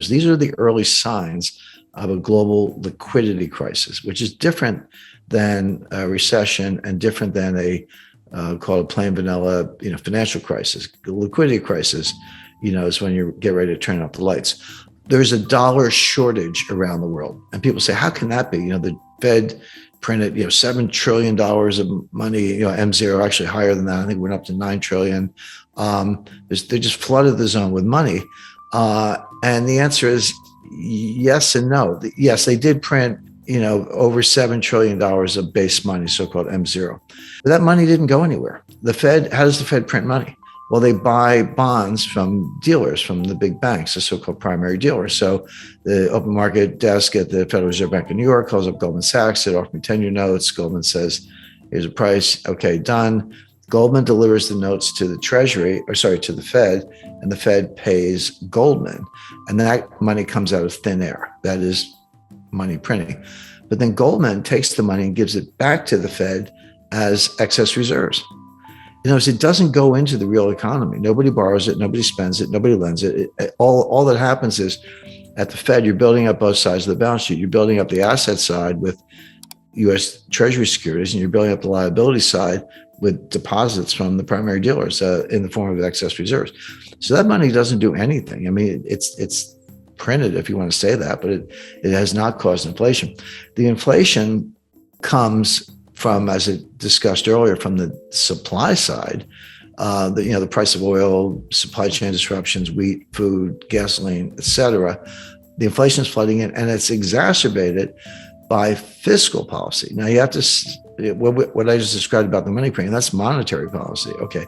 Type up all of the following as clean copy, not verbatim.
These are the early signs of a global liquidity crisis, which is different than a recession and different than a called a plain vanilla, financial crisis. The liquidity crisis, is when you get ready to turn off the lights. There's a dollar shortage around the world, and people say, "How can that be?" The Fed printed, $7 trillion of money. M0 actually higher than that. I think it went up to 9 trillion. They just flooded the zone with money, and the answer is yes and no. Yes, they did print over $7 trillion of base money, so-called M0. But that money didn't go anywhere. The Fed, how does the Fed print money? Well, they buy bonds from dealers, from the big banks, the so-called primary dealers. So the open market desk at the Federal Reserve Bank of New York calls up Goldman Sachs, they offer me 10-year notes. Goldman says, here's a price. Okay, done. Goldman delivers the notes to the to the Fed, and the Fed pays Goldman. And that money comes out of thin air. That is money printing. But then Goldman takes the money and gives it back to the Fed as excess reserves. It doesn't go into the real economy. Nobody borrows it, nobody spends it, nobody lends it. All that happens is at the Fed, you're building up both sides of the balance sheet. You're building up the asset side with U.S. Treasury securities, and you're building up the liability side with deposits from the primary dealers in the form of excess reserves. So that money doesn't do anything. I mean, it's printed, if you want to say that, but it has not caused inflation. The inflation comes from, as I discussed earlier, from the supply side, the price of oil, supply chain disruptions, wheat, food, gasoline, et cetera. The inflation is flooding in, and it's exacerbated by fiscal policy. Now, you have to, what I just described about the money printing, that's monetary policy. Okay.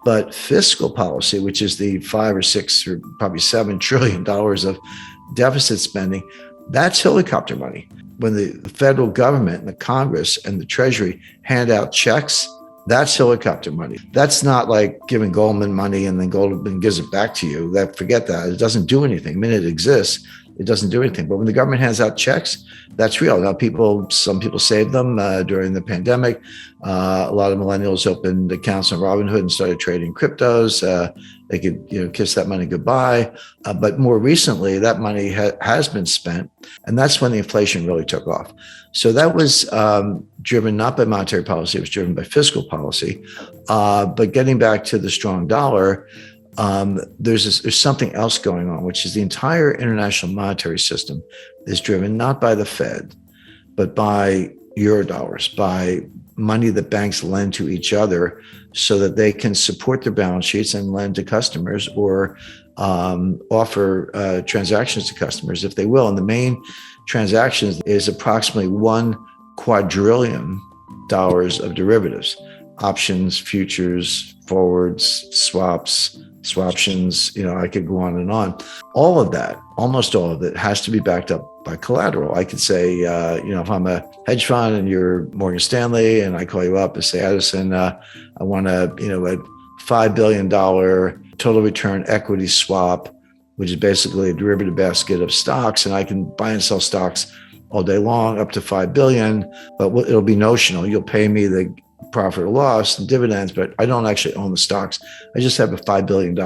But fiscal policy, which is the 5 or 6 or probably $7 trillion of deficit spending, that's helicopter money. When the federal government and the Congress and the Treasury hand out checks, that's helicopter money. That's not like giving Goldman money and then Goldman gives it back to you. Forget that. It doesn't do anything. I mean, it exists. It doesn't do anything. But when the government hands out checks, that's real. Now, some people saved them during the pandemic. A lot of millennials opened accounts on Robinhood and started trading cryptos. They could, kiss that money goodbye. But more recently, that money has been spent, and that's when the inflation really took off. So that was driven not by monetary policy; it was driven by fiscal policy. But getting back to the strong dollar, there's something else going on, which is the entire international monetary system is driven not by the Fed, but by Eurodollars, by money that banks lend to each other so that they can support their balance sheets and lend to customers or offer transactions to customers if they will. And the main transactions is approximately $1 quadrillion of derivatives, options, futures, forwards, swaps, swaptions, I could go on and on. All of that, almost all of it, has to be backed up by collateral. I could say, if I'm a hedge fund and you're Morgan Stanley and I call you up and say, Edison, I want a $5 billion total return equity swap, which is basically a derivative basket of stocks, and I can buy and sell stocks all day long up to 5 billion, but it'll be notional. You'll pay me the profit or loss and dividends, but I don't actually own the stocks. I just have a $5 billion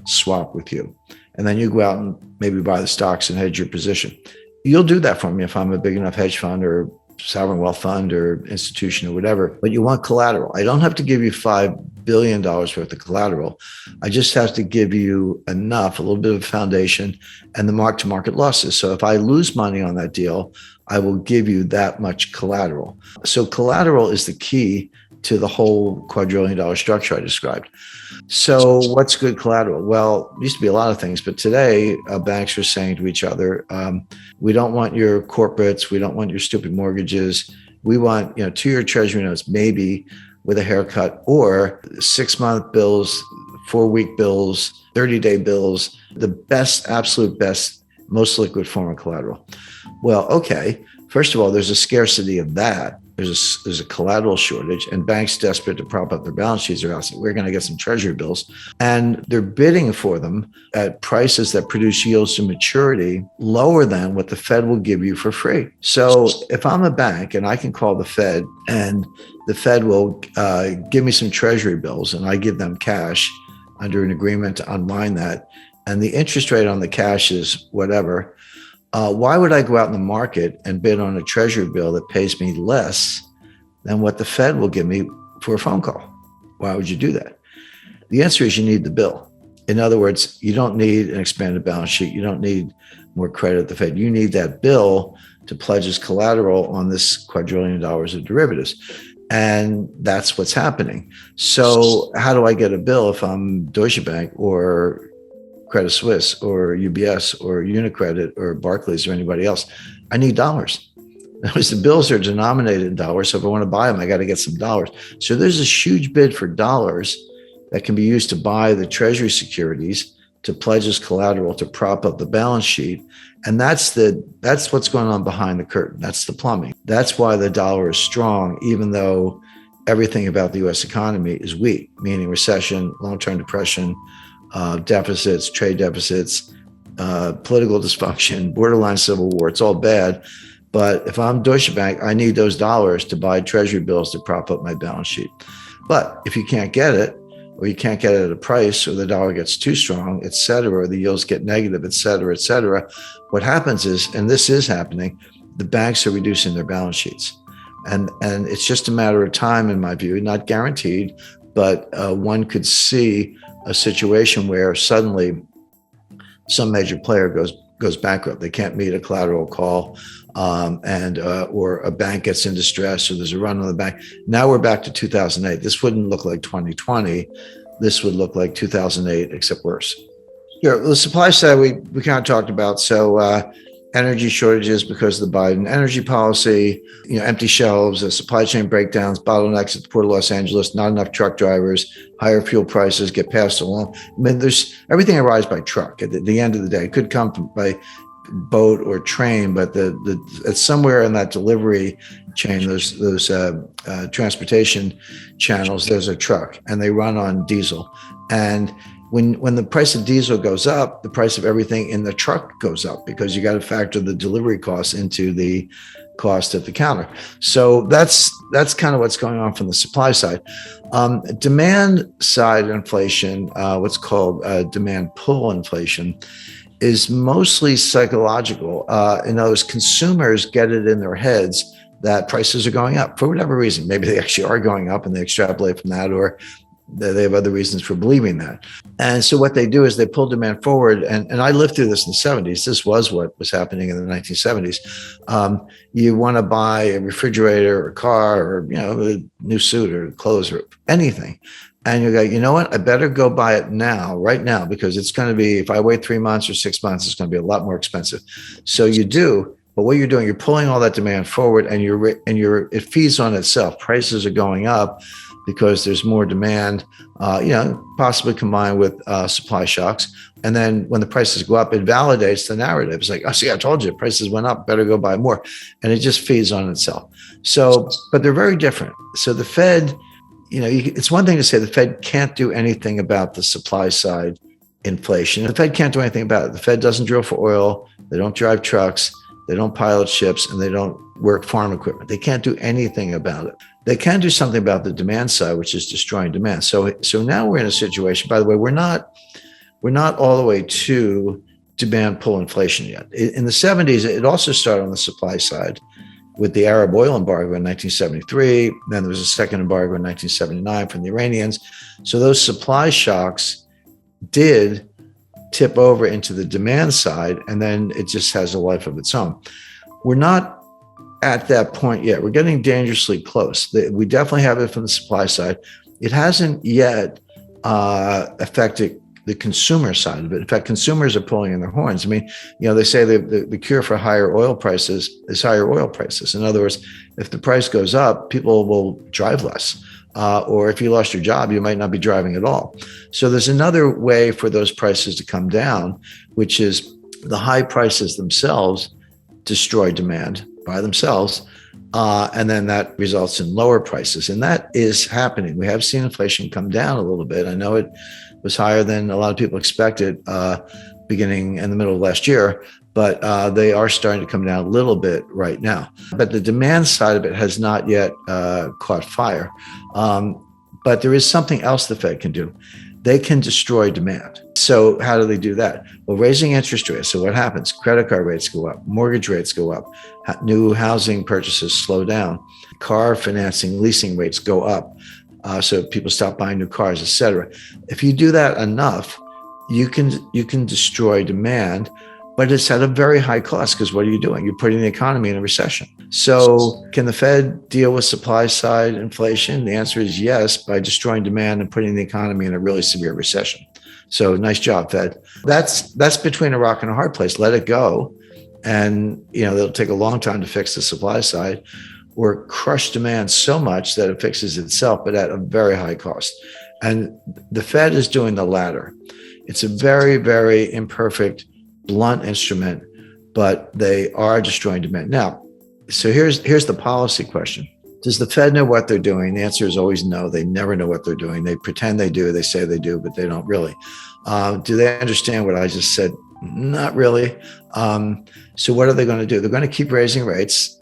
swap with you. And then you go out and maybe buy the stocks and hedge your position. You'll do that for me if I'm a big enough hedge fund or sovereign wealth fund or institution or whatever, but you want collateral. I don't have to give you $5 billion worth of collateral. I just have to give you enough, a little bit of foundation and the mark-to-market losses. So if I lose money on that deal, I will give you that much collateral. So collateral is the key to the whole quadrillion-dollar structure I described. So what's good collateral? Well, it used to be a lot of things, but today banks are saying to each other, we don't want your corporates, we don't want your stupid mortgages. We want 2-year treasury notes, maybe with a haircut, or 6-month bills, 4-week bills, 30-day bills, the best, absolute best, most liquid form of collateral. Well, okay. First of all, there's a scarcity of that. There's a collateral shortage, and banks desperate to prop up their balance sheets are asking, we're going to get some treasury bills, and they're bidding for them at prices that produce yields to maturity lower than what the Fed will give you for free. So if I'm a bank and I can call the Fed and the Fed will give me some treasury bills and I give them cash under an agreement to unwind that, and the interest rate on the cash is whatever, why would I go out in the market and bid on a treasury bill that pays me less than what the Fed will give me for a phone call? Why would you do that? The answer is you need the bill. In other words, you don't need an expanded balance sheet. You don't need more credit at the Fed. You need that bill to pledge as collateral on this quadrillion dollars of derivatives. And that's what's happening. So how do I get a bill if I'm Deutsche Bank or Credit Suisse or UBS or Unicredit or Barclays or anybody else? I need dollars. Because the bills are denominated in dollars. So if I want to buy them, I got to get some dollars. So there's this huge bid for dollars that can be used to buy the treasury securities, to pledge as collateral, to prop up the balance sheet. And that's what's going on behind the curtain. That's the plumbing. That's why the dollar is strong, even though everything about the US economy is weak, meaning recession, long-term depression, deficits, trade deficits, political dysfunction, borderline civil war. It's all bad. But if I'm Deutsche Bank, I need those dollars to buy treasury bills to prop up my balance sheet. But if you can't get it, or you can't get it at a price, or the dollar gets too strong, et cetera, or the yields get negative, et cetera, what happens is, and this is happening, the banks are reducing their balance sheets. And it's just a matter of time, in my view, not guaranteed, but one could see a situation where suddenly some major player goes bankrupt. They can't meet a collateral call, or a bank gets in distress, or there's a run on the bank. Now we're back to 2008. This wouldn't look like 2020. This would look like 2008, except worse. Sure. The supply side we kind of talked about. So energy shortages because of the Biden energy policy, empty shelves, supply chain breakdowns, bottlenecks at the Port of Los Angeles, not enough truck drivers, higher fuel prices get passed along. I mean, there's everything arrives by truck at the end of the day. It could come by boat or train, but it's somewhere in that delivery chain, those transportation channels, there's a truck, and they run on diesel. And when the price of diesel goes up, the price of everything in the truck goes up, because you got to factor the delivery costs into the cost at the counter. So that's kind of what's going on from the supply side. Demand side inflation, what's called demand pull inflation, is mostly psychological. In other words, consumers get it in their heads that prices are going up for whatever reason. Maybe they actually are going up and they extrapolate from that, or they have other reasons for believing that. And so what they do is they pull demand forward. And I lived through this in the 70s. This was what was happening in the 1970s. You want to buy a refrigerator or a car, or a new suit or clothes or anything. And you go, you know what? I better go buy it now, right now, because it's going to be, if I wait 3 months or 6 months, it's going to be a lot more expensive. So you do, but what you're doing, you're pulling all that demand forward, and it feeds on itself. Prices are going up because there's more demand, possibly combined with supply shocks. And then when the prices go up, it validates the narrative. It's like, oh, see, I told you, prices went up, better go buy more. And it just feeds on itself. So, but they're very different. So the Fed, it's one thing to say the Fed can't do anything about the supply side inflation. The Fed can't do anything about it. The Fed doesn't drill for oil. They don't drive trucks. They don't pilot ships, and they don't work farm equipment. They can't do anything about it. They can do something about the demand side, which is destroying demand. So now we're in a situation, by the way, we're not all the way to demand pull inflation yet. In the 70s, it also started on the supply side with the Arab oil embargo in 1973. Then there was a second embargo in 1979 from the Iranians. So those supply shocks did tip over into the demand side, and then it just has a life of its own. We're not at that point yet. We're getting dangerously close. We definitely have it from the supply side. It hasn't yet affected the consumer side of it. In fact, consumers are pulling in their horns. I mean, they say the cure for higher oil prices is higher oil prices. In other words, if the price goes up, people will drive less. Or if you lost your job, you might not be driving at all. So there's another way for those prices to come down, which is the high prices themselves destroy demand by themselves. And then that results in lower prices. And that is happening. We have seen inflation come down a little bit. I know it was higher than a lot of people expected beginning in the middle of last year, but they are starting to come down a little bit right now. But the demand side of it has not yet caught fire. But there is something else the Fed can do. they can destroy demand. So how do they do that? Well, raising interest rates. So what happens? Credit card rates go up, mortgage rates go up, new housing purchases slow down, car financing, leasing rates go up. So people stop buying new cars, et cetera. If you do that enough, you can destroy demand, but it's at a very high cost, because what are you doing? You're putting the economy in a recession. So can the Fed deal with supply side inflation? The answer is yes, by destroying demand and putting the economy in a really severe recession. So nice job, Fed. That's between a rock and a hard place. Let it go. And it'll take a long time to fix the supply side, or crush demand so much that it fixes itself, but at a very high cost. And the Fed is doing the latter. It's a very, very imperfect, blunt instrument, but they are destroying demand. Now, so here's the policy question. Does the Fed know what they're doing? The answer is always no. They never know what they're doing. They pretend they do. They say they do, but they don't really. Do they understand what I just said? Not really. So what are they going to do? They're going to keep raising rates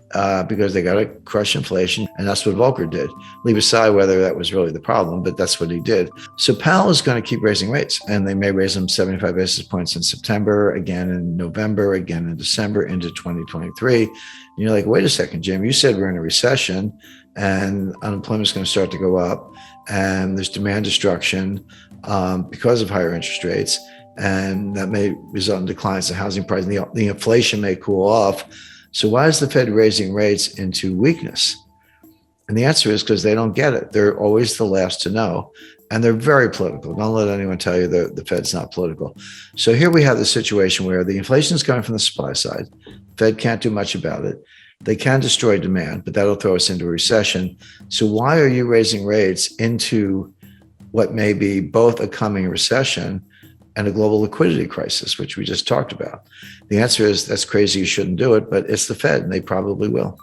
because they got to crush inflation. And that's what Volcker did. Leave aside whether that was really the problem, but that's what he did. So Powell is going to keep raising rates, and they may raise them 75 basis points in September, again in November, again in December, into 2023. And you're like, wait a second, Jim, you said we're in a recession and unemployment is going to start to go up, and there's demand destruction because of higher interest rates, and that may result in declines in housing prices. The inflation may cool off. So why is the Fed raising rates into weakness? And the answer is because they don't get it. They're always the last to know. And they're very political. Don't let anyone tell you the Fed's not political. So here we have the situation where the inflation is coming from the supply side. Fed can't do much about it. They can destroy demand, but that'll throw us into a recession. So why are you raising rates into what may be both a coming recession and a global liquidity crisis, which we just talked about? The answer is that's crazy. You shouldn't do it, but it's the Fed, and they probably will.